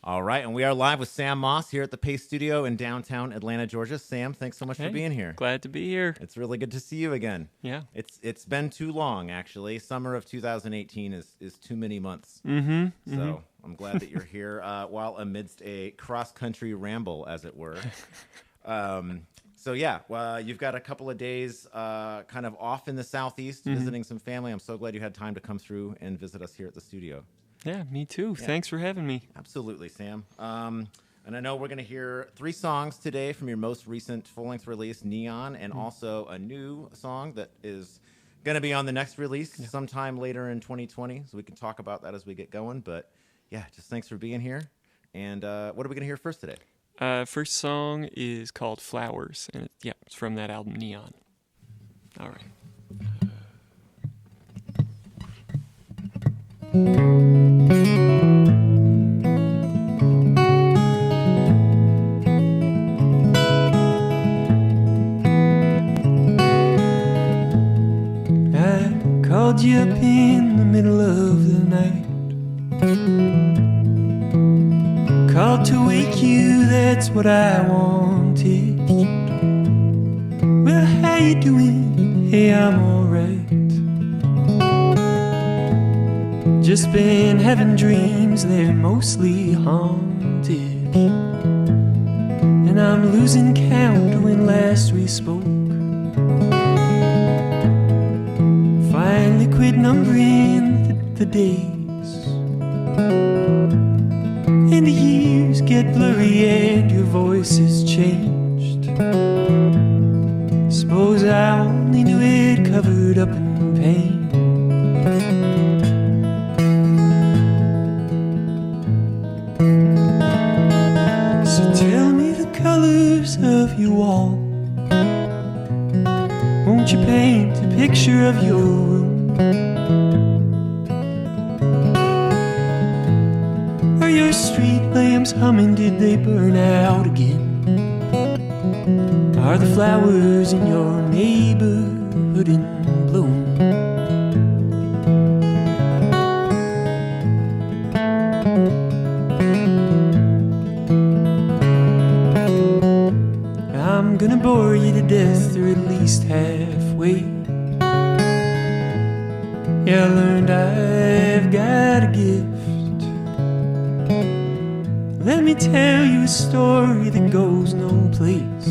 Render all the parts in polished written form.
All right, and we are live with Sam Moss here at the Paste Studio in downtown Atlanta, Georgia. Sam, thanks so much for being here. Glad to be here. It's really good to see you again. Yeah. It's been too long, actually. Summer of 2018 is too many months. So I'm glad that you're here while amidst a cross-country ramble, as it were. So yeah, well, you've got a couple of days kind of off in the Southeast visiting some family. I'm so glad you had time to come through and visit us here at the studio. Yeah, me too. Yeah. Thanks for having me. Absolutely, Sam. And I know we're going to hear 3 songs today from your most recent full-length release, Neon, and also a new song that is going to be on the next release sometime later in 2020. So we can talk about that as we get going. But yeah, just thanks for being here. And what are we going to hear first today? First song is called Flowers, and it's from that album Neon. All right. I called you up in the middle of the night, called to wake you, that's what I wanted. Well, how you doing? Hey, I'm alright. Just been having dreams, they're mostly haunted, and I'm losing count to when last we spoke. Finally quit numbering the days, and the years get blurry and your voice has changed. Suppose I only knew it covered up in pain. So tell me the colors of your wall. Won't you paint a picture of your room? Are your street lamps humming? Did they burn out again? Are the flowers in your neighborhood in bloom? I'm gonna bore you to death, or at least halfway. Yeah, I learned I've got a gift. Let me tell you a story that goes no place.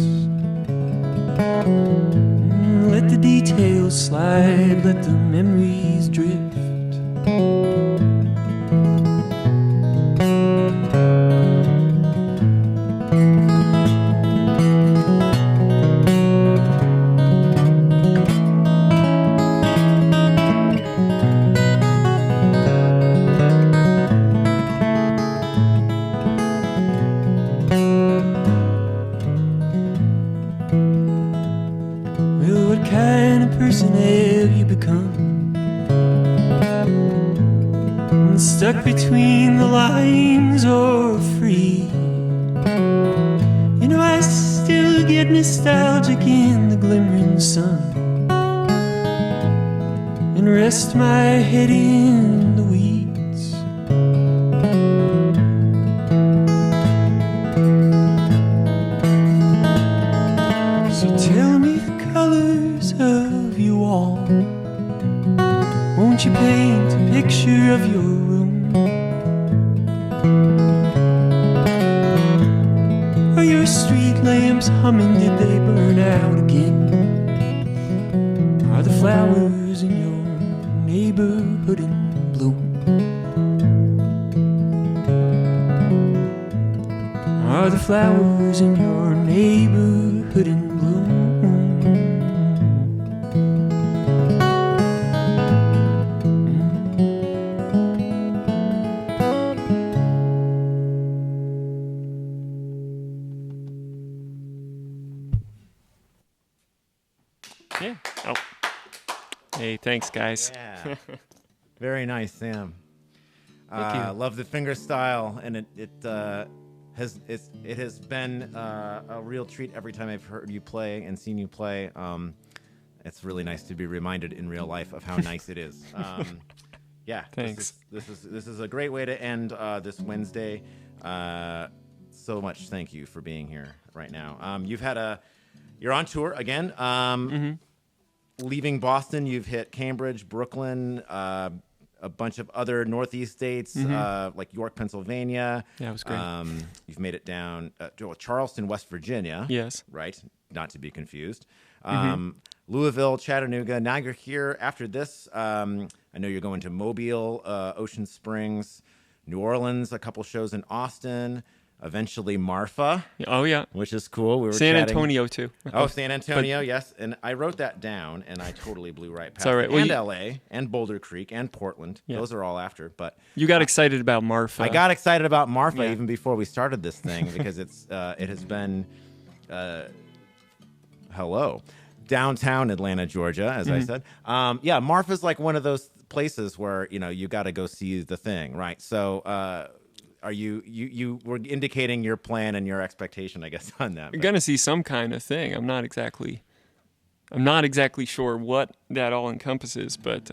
Let the details slide, let the memories drift. Stuck between the lines or free. You know, I still get nostalgic in the glimmering sun and rest my head in the weeds. So tell me the colors of your wall. Won't you paint a picture of your room? Are your street lamps humming? Did they burn out again? Are the flowers in your neighborhood in bloom? Are the flowers in your neighborhood in bloom? Yeah. Oh. Hey, thanks, guys. Yeah. Very nice, Sam. Thank you. Love the finger style, and it has been a real treat every time I've heard you play and seen you play. It's really nice to be reminded in real life of how nice it is. Yeah. Thanks. This is a great way to end this Wednesday. So much thank you for being here right now. You're on tour again. Leaving Boston, you've hit Cambridge, Brooklyn, a bunch of other Northeast states like York, Pennsylvania. Yeah, it was great. You've made it down to Charleston, West Virginia. Yes. Right? Not to be confused. Louisville, Chattanooga. Now you're here after this. I know you're going to Mobile, Ocean Springs, New Orleans, a couple shows in Austin. Eventually Marfa. Oh, yeah. Which is cool. We were San chatting. Antonio, too. Oh, San Antonio, yes. And I wrote that down, and I totally blew right past all right. it. Well, and L.A., and Boulder Creek, and Portland. Yeah. Those are all after. But You got excited about Marfa. I got excited about Marfa Yeah. even before we started this thing because it has been downtown Atlanta, Georgia, as I said. Yeah, Marfa's like one of those places where you got to go see the thing, right? So. Are you were indicating your plan and your expectation, I guess, on that? You're gonna see some kind of thing. I'm not exactly sure what that all encompasses, but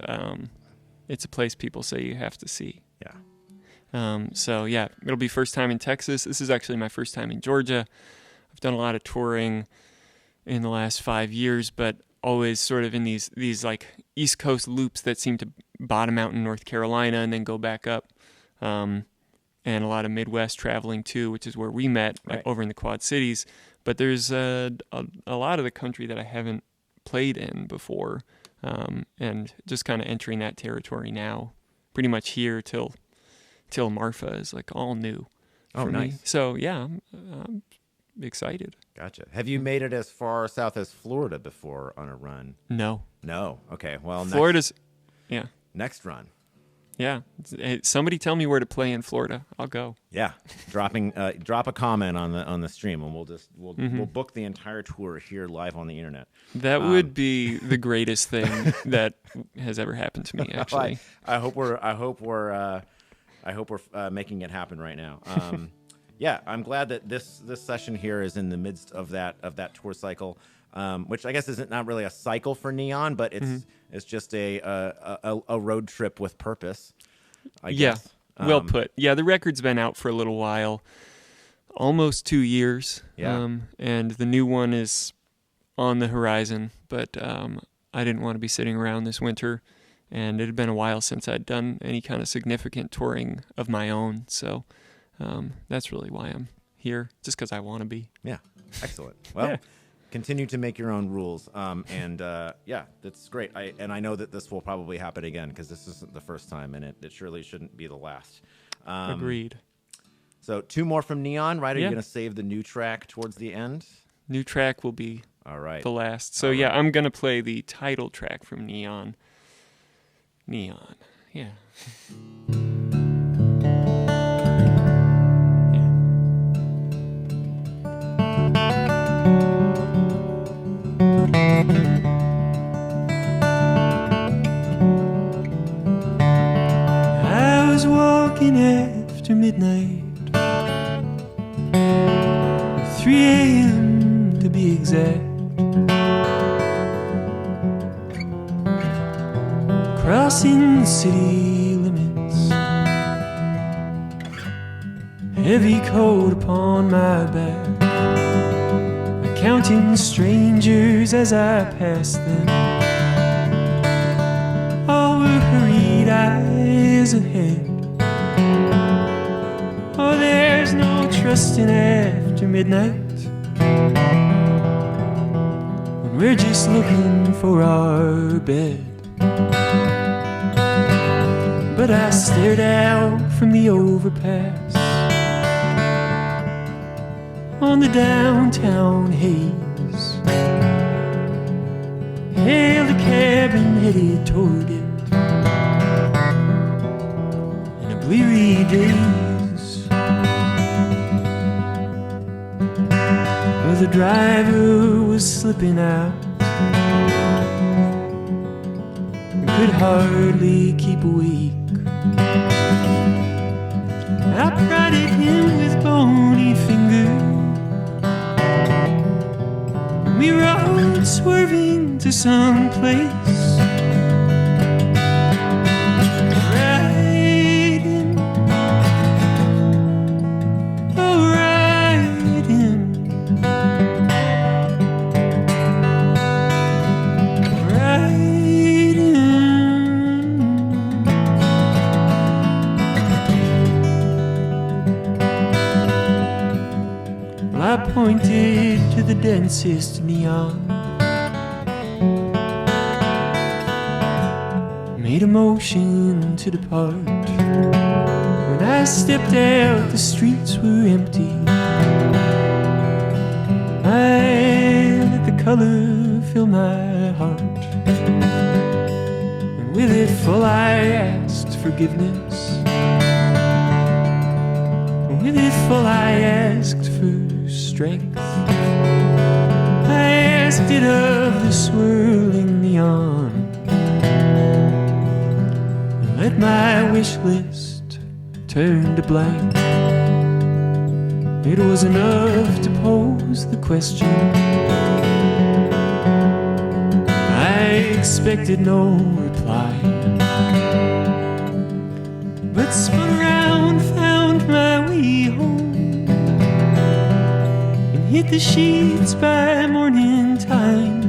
it's a place people say you have to see. Yeah. So yeah, it'll be first time in Texas. This is actually my first time in Georgia. I've done a lot of touring in the last 5 years, but always sort of in these like East Coast loops that seem to bottom out in North Carolina and then go back up. And a lot of Midwest traveling too, which is where we met over in the Quad Cities. But there's a lot of the country that I haven't played in before, and just kind of entering that territory now. Pretty much here till Marfa is like all new for me. Nice. So yeah, I'm excited. Gotcha. Have you made it as far south as Florida before on a run? No. Okay. Well, Florida's, next run. Yeah. Hey, somebody tell me where to play in Florida. I'll go. Yeah, drop a comment on the stream, and we'll book the entire tour here live on the internet. That would be the greatest thing that has ever happened to me. Actually, I hope we're making it happen right now. Yeah, I'm glad that this session here is in the midst of that tour cycle, which I guess isn't not really a cycle for Neon, but it's just a road trip with purpose. I guess. Well put. Yeah, the record's been out for a little while, almost 2 years. Yeah. And the new one is on the horizon, but I didn't want to be sitting around this winter, and it had been a while since I'd done any kind of significant touring of my own, so that's really why I'm here, just because I want to be. Yeah, excellent. Well, continue to make your own rules, and that's great. I know that this will probably happen again because this isn't the first time, and it surely shouldn't be the last. Agreed. So 2 more from Neon, right? Are you Yeah. going to save the new track towards the end? New track will be All right. the last. So yeah, I'm going to play the title track from Neon. Neon. Yeah. I was walking after midnight, 3 a.m. to be exact, crossing the city limits, heavy coat upon my back, counting strangers as I passed them. All were hurried eyes ahead. Oh, there's no trusting after midnight, when we're just looking for our bed. But I stared out from the overpass on the downtown haze, hailed a cab and headed toward it in a bleary daze. Well, the driver was slipping out, could hardly keep awake. I prodded him with bony finger. We rode swerving to some place pointed to the densest neon. Made a motion to depart. When I stepped out, the streets were empty. I let the color fill my heart, and with it full I asked forgiveness. With it full I asked for strength. I asked it of the swirling neon. Let my wish list turn to blank. It was enough to pose the question. I expected no reply, but spun around, found my way home, and hit the sheets by morning time.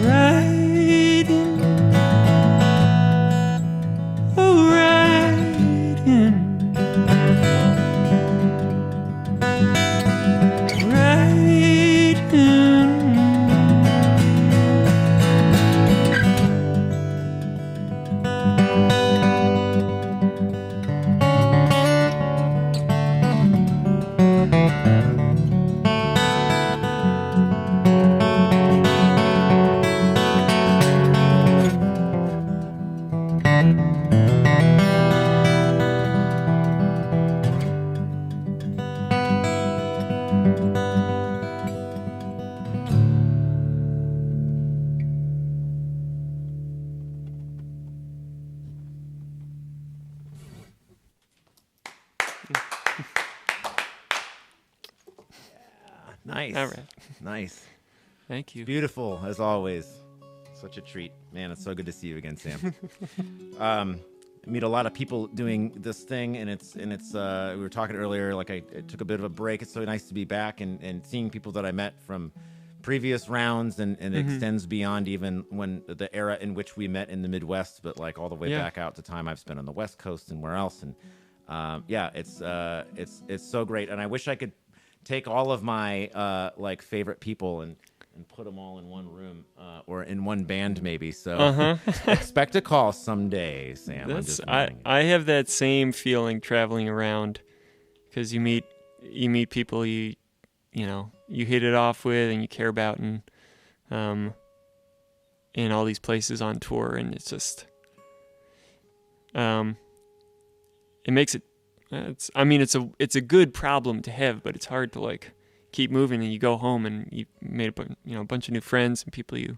Right in, oh right in, right in. Nice. All right. Nice. Thank you. Beautiful, as always. Such a treat. Man, it's so good to see you again, Sam. I meet a lot of people doing this thing, and it's we were talking earlier, like I took a bit of a break. It's so nice to be back and seeing people that I met from previous rounds, and it extends beyond even when the era in which we met in the Midwest, but like all the way back out to time I've spent on the West Coast and where else. And it's so great. And I wish I could take all of my like favorite people and put them all in one room or in one band maybe. So expect a call someday, Sam. I have that same feeling traveling around, because you meet people you hit it off with and you care about, and in all these places on tour, and it's just it makes it. It's a good problem to have, but it's hard to like keep moving. And you go home and you made a bunch of new friends and people you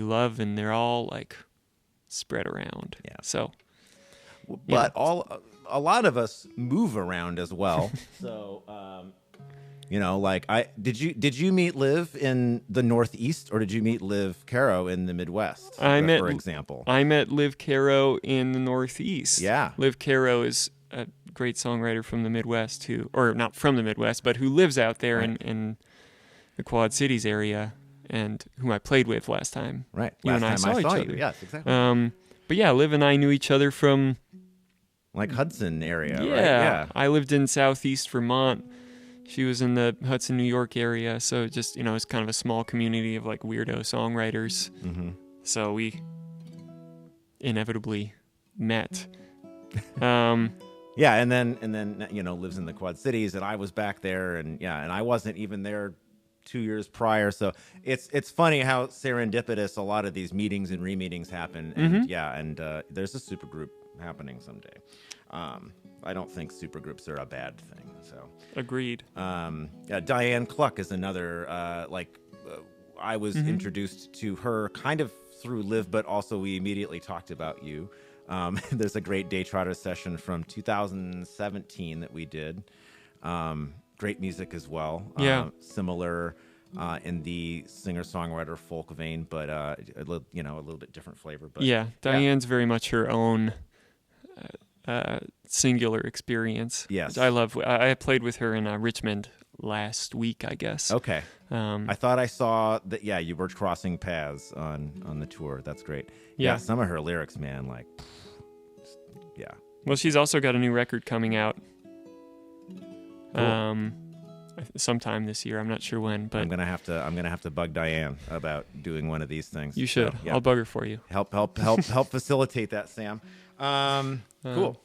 love, and they're all like spread around. Yeah. So, but a lot of us move around as well. So, did you meet Liv in the Northeast, or did you meet Liv Caro in the Midwest? For example, I met Liv Caro in the Northeast. Yeah. Liv Caro is a great songwriter from the Midwest or not from the Midwest, but who lives out there in the Quad Cities area, and whom I played with last time. Right. You and I saw each other. Yes, exactly. But yeah, Liv and I knew each other from like Hudson area. Yeah. Right? Yeah. I lived in Southeast Vermont. She was in the Hudson, New York area. So just, it's kind of a small community of like weirdo songwriters. Mm-hmm. So we inevitably met. Yeah, and then lives in the Quad Cities, and I was back there, and I wasn't even there 2 years prior. So it's funny how serendipitous a lot of these meetings and re-meetings happen. And there's a supergroup happening someday. I don't think supergroups are a bad thing. So agreed. Diane Cluck is another I was introduced to her kind of through Liv, but also we immediately talked about you. There's a great Day Trotter session from 2017 that we did. Great music as well. Yeah. Similar in the singer-songwriter folk vein, but a little bit different flavor. But yeah, Diane's very much her own singular experience. Yes. I love. I played with her in Richmond last week, I guess. Okay. I thought I saw that. Yeah, you were crossing paths on the tour. That's great. Yeah, some of her lyrics, man, like, yeah. Well, she's also got a new record coming out Cool. Sometime this year. I'm not sure when, but I'm gonna have to bug Diane about doing one of these things. you should. So, yeah. I'll bug her for you. Help facilitate that, Sam. Cool,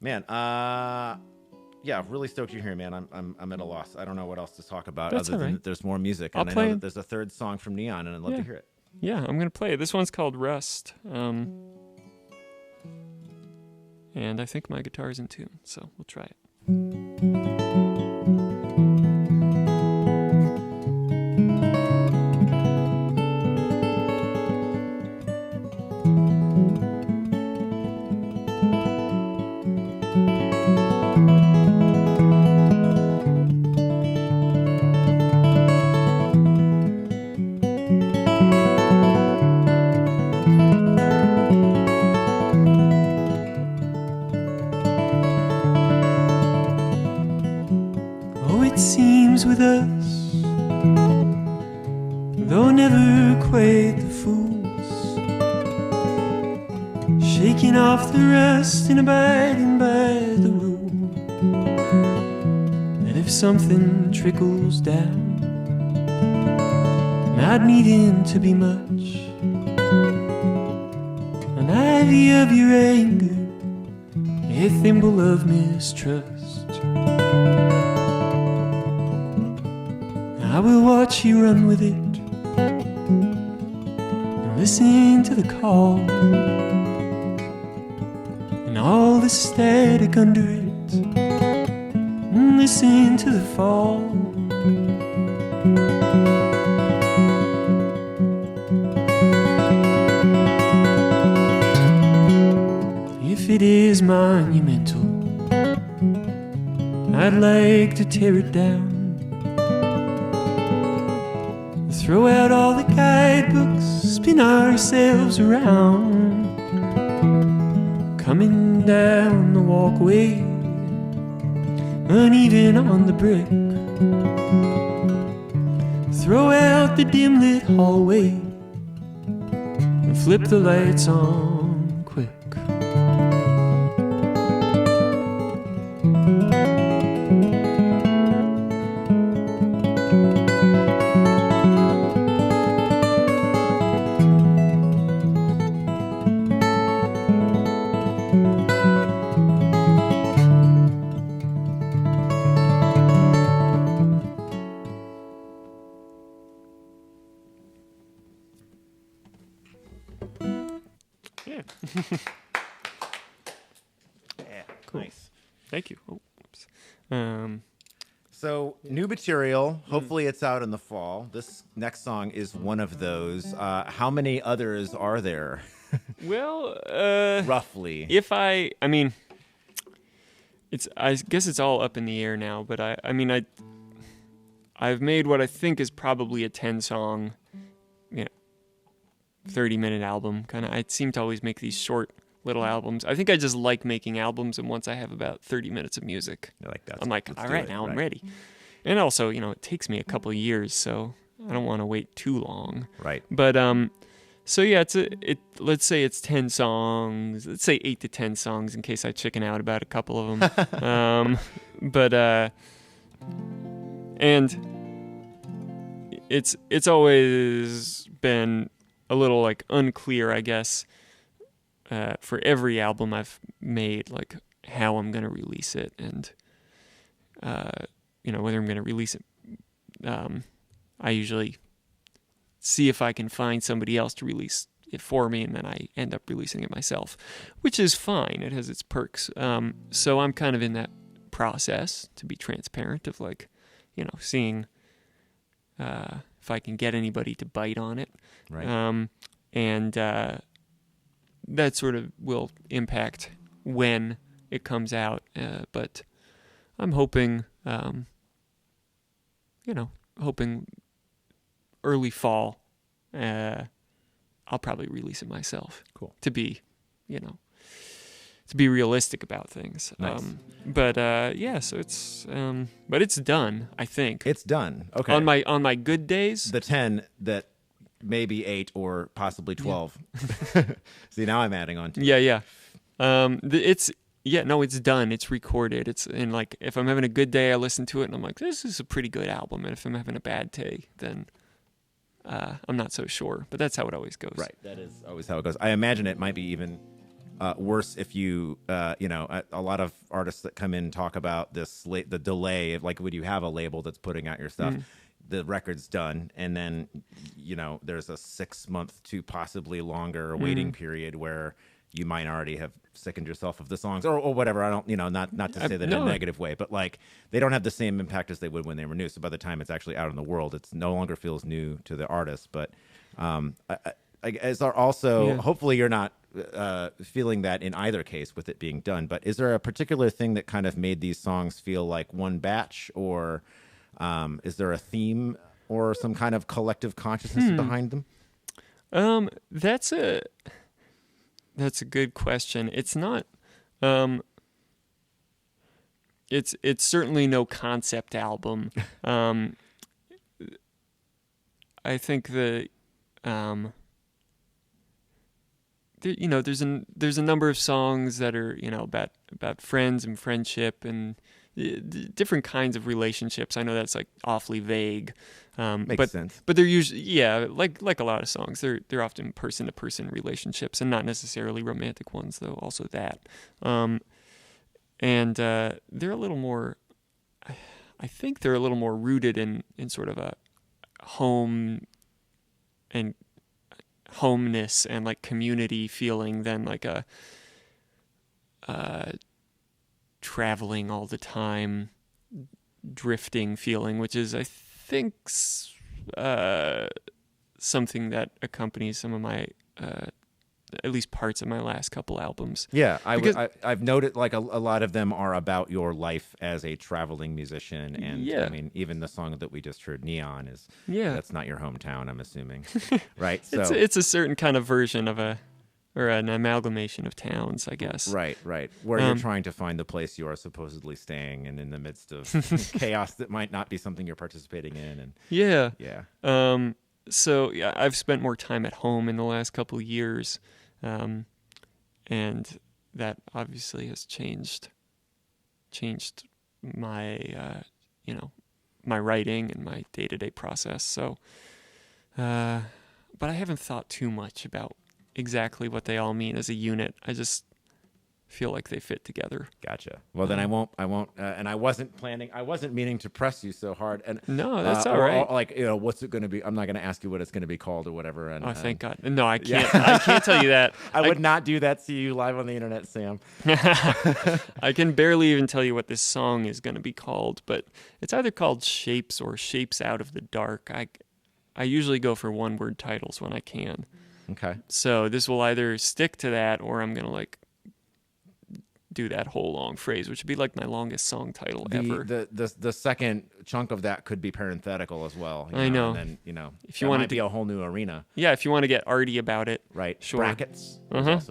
man. Yeah, really stoked you're here, man. I'm at a loss. I don't know what else to talk about That's other all than right. that there's more music, I'll and I play know it. that there's a third song from Neon, and I'd love to hear it. Yeah, I'm gonna play it. This one's called Rust. And I think my guitar's in tune, so we'll try it. Oh, it seems with us, though never quite the fools, shaking off the rust and abiding by the rule, that if something trickles down, not needing to be much, an ivy of your anger, a thimble of mistrust, I will watch you run with it and listen to the call and all the static under it and listen to the fall. If it is monumental, I'd like to tear it down. Throw out all the guidebooks, spin ourselves around, coming down the walkway, uneven on the brick. Throw out the dim lit hallway and flip the lights on quick. Yeah. Yeah, Cool. nice. Thank you. Oh, oops. So new material. Hopefully, it's out in the fall. This next song is one of those. How many others are there, Well, roughly? I mean, I guess it's all up in the air now, but I've made what I think is probably a 10-song, 30-minute album. I seem to always make these short little albums. I think I just like making albums, and once I have about 30 minutes of music, You're like, I'm like, all right, now I'm ready. And also, it takes me a couple of years, so I don't want to wait too long. Right. But so yeah, let's say it's 10 songs. Let's say 8 to 10 songs in case I chicken out about a couple of them. And it's always been a little like unclear, I guess, for every album I've made, like how I'm gonna release it, and whether I'm gonna release it. I usually see if I can find somebody else to release it for me, and then I end up releasing it myself, which is fine. It has its perks. So I'm kind of in that process, to be transparent, of like, seeing if I can get anybody to bite on it. Right. And that sort of will impact when it comes out. But I'm hoping, hoping early fall. I'll probably release it myself. Cool. To be realistic about things. Nice. So it's but it's done, I think. It's done. Okay. On my good days. The 10 that maybe 8 or possibly 12. See, now I'm adding on to it. Yeah. It's Yeah, no, it's done. It's recorded. And like if I'm having a good day, I listen to it and I'm like, this is a pretty good album. And if I'm having a bad day, then I'm not so sure. But that's how it always goes. Right. That is always how it goes. I imagine it might be even worse if you, a lot of artists that come in talk about the delay of like when you have a label that's putting out your stuff. The record's done, and then there's a 6 month to possibly longer waiting period where you might already have sickened yourself of the songs or whatever. I don't, not to say that in a negative way, but like they don't have the same impact as they would when they were new. So by the time it's actually out in the world, it's no longer feels new to the artist. But is there also, hopefully you're not feeling that in either case with it being done, but is there a particular thing that kind of made these songs feel like one batch, or is there a theme or some kind of collective consciousness behind them? That's a good question. It's not. It's certainly no concept album. I think there's a number of songs that are about friends and friendship and different kinds of relationships. I know that's like awfully vague. Makes sense. But they're usually, like a lot of songs, they're often person-to-person relationships and not necessarily romantic ones, though also that. And they're a little more, I think they're a little more rooted in sort of a home and homeness and like community feeling than like a traveling all the time, drifting feeling, which is, I think, something that accompanies some of my, at least parts of my last couple albums. Yeah, I've noted like a lot of them are about your life as a traveling musician, and I mean, even the song that we just heard, "Neon," that's not your hometown, I'm assuming, right? So it's a certain kind of version of an amalgamation of towns, I guess. Right. Where you're trying to find the place you are supposedly staying, and in the midst of chaos that might not be something you're participating in. And yeah. So I've spent more time at home in the last couple of years, and that obviously has changed my my writing and my day-to-day process. So, but I haven't thought too much about exactly what they all mean as a unit. I just feel like they fit together. Gotcha. Well, then I won't, and I wasn't meaning to press you so hard. And no, that's all right. Like, what's it going to be? I'm not going to ask you what it's going to be called or whatever. And, thank God. No, I can't. I can't tell you that. I would not do that to you live on the internet, Sam. I can barely even tell you what this song is going to be called, but it's either called Shapes or Shapes Out of the Dark. I usually go for one-word titles when I can. Okay. So this will either stick to that, or I'm going to like do that whole long phrase, which would be like my longest song title ever. The second chunk of that could be parenthetical as well. I know. And then, if you want to be a whole new arena. Yeah, if you want to get arty about it. Right. Sure. Brackets.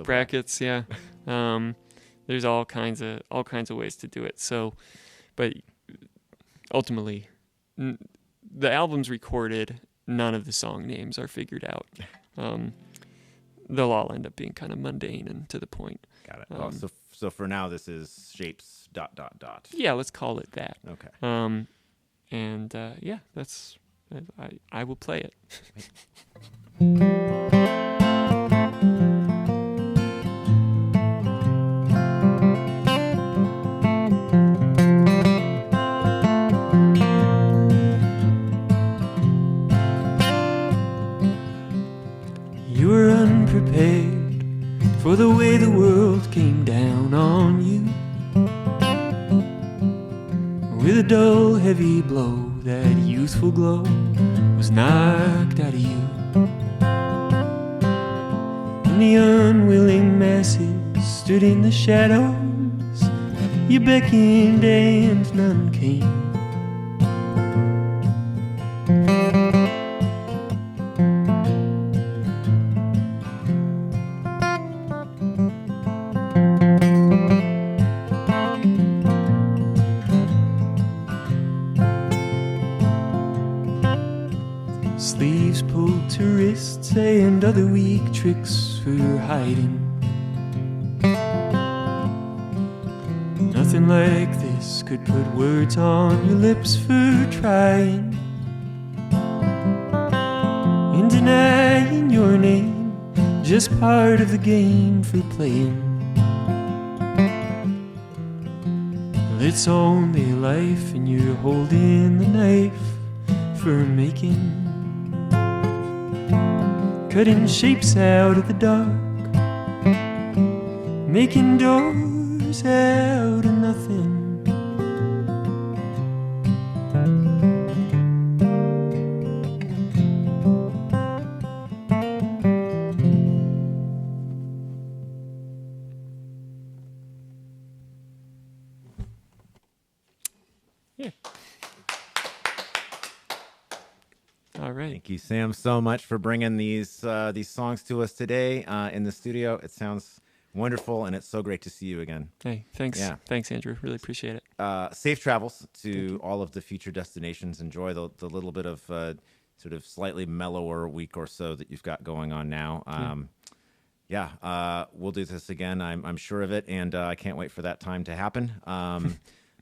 Brackets, yeah. There's all kinds of ways to do it. So, but ultimately, the album's recorded. None of the song names are figured out. They'll all end up being kind of mundane and to the point. Got it. So for now, this is Shapes ... Yeah, let's call it that. Okay. That's I will play it. You were unprepared for the way the world came down on you. With a dull, heavy blow, that youthful glow was knocked out of you. And the unwilling masses stood in the shadows. You beckoned and none came. Sleeves pulled to wrists and other weak tricks for hiding. Nothing like this could put words on your lips for trying and denying your name, just part of the game for playing. Well, it's only life and you're holding the knife for making, cutting shapes out of the dark, making doors out of nothing. Yeah. All right. Thank you, Sam, so much for bringing these songs to us today in the studio. It sounds wonderful, and it's so great to see you again. Hey, thanks. Yeah. Thanks, Andrew. Really appreciate it. Safe travels to all of the future destinations. Enjoy the little bit of sort of slightly mellower week or so that you've got going on now. We'll do this again. I'm sure of it, and I can't wait for that time to happen.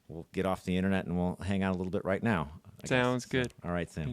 We'll get off the internet and we'll hang out a little bit right now. Sounds good. All right, Sam.